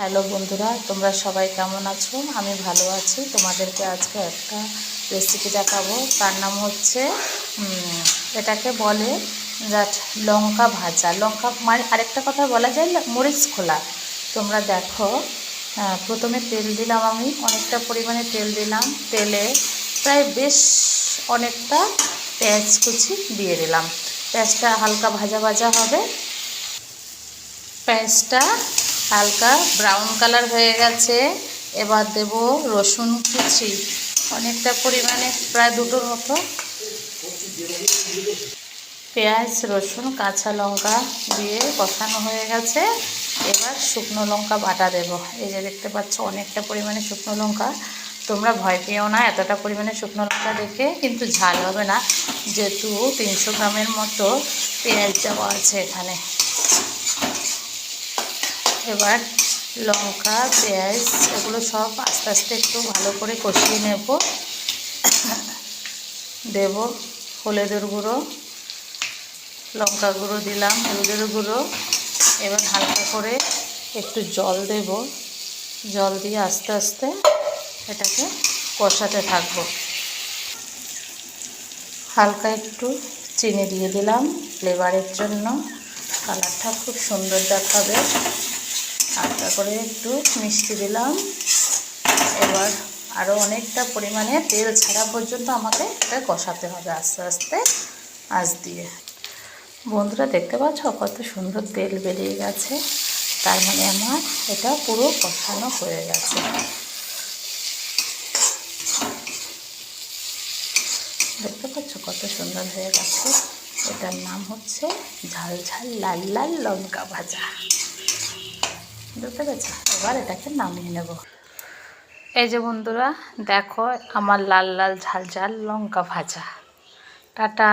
Hello বন্ধুরা, তোমরা সবাই কেমন আছো? আমি ভালো আছি। তোমাদেরকে আজকে একটা রেসিপি দেখাবো। তার নাম হচ্ছে এটাকে বলে জাস্ট লঙ্কা ভাজা। লঙ্কা মানে আরেকটা কথা বলা যায় মরিচ খোলা। তোমরা দেখো, প্রথমে তেল দিলাম, আমি অনেকটা পরিমাণে তেল দিলাম। তেলে প্রায় বেশ অনেকটা পেঁয়াজ কুচি দিয়ে দিলাম। পেঁয়াজটা হালকা ভাজা ভাজা হবে। পেঁয়াজটা হালকা ব্রাউন কালার হয়ে গেছে। এবার দেব রসুন কুচি অনেকটা পরিমাণে, প্রায় দুটোর মতো। পেঁয়াজ, রসুন, কাঁচা লঙ্কা দিয়ে কষানো হয়ে গেছে। এবার শুকনো লঙ্কা বাটা দেব। এই যে দেখতে পাচ্ছ অনেকটা পরিমাণে শুকনো লঙ্কা। তোমরা ভয় পেও না এতটা পরিমাণে শুকনো লঙ্কা দেখে, কিন্তু ঝাল হবে না, যেহেতু 300 গ্রামের মতো পেঁয়াজ দেওয়া আছে এখানে। এবার লঙ্কা, পেঁয়াজ এগুলো সব আস্তে আস্তে একটু ভালো করে কষিয়ে নেব। দেব হলুদের গুঁড়ো, লঙ্কা গুঁড়ো দিলাম, হলুদের গুঁড়ো। এবার হালকা করে একটু জল দেব। জল দিয়ে আস্তে আস্তে এটাকে কষাতে থাকবো। হালকা একটু চিনি দিয়ে দিলাম ফ্লেভারের জন্য, কালারটা খুব সুন্দর দেখাবে। হালকা করে একটু মিষ্টি দিলাম। এবার আরও অনেকটা পরিমাণে তেল ছাড়া পর্যন্ত আমাকে এটা কষাতে হবে আস্তে আস্তে আঁচ দিয়ে। বন্ধুরা দেখতে পাচ্ছ কত সুন্দর তেল বেরিয়ে গেছে, তার মানে আমার এটা পুরো কষানো হয়ে গেছে। দেখতে পাচ্ছ কত সুন্দর হয়ে গেছে। এটার নাম হচ্ছে ঝাল ঝাল লাল লাল লঙ্কা ভাজা। দেখতে পাচ্ছ? এবার এটাকে নামিয়ে নেব। এই যে বন্ধুরা দেখো, আমার লাল লাল ঝাল ঝাল লঙ্কা ভাজা। টাটা।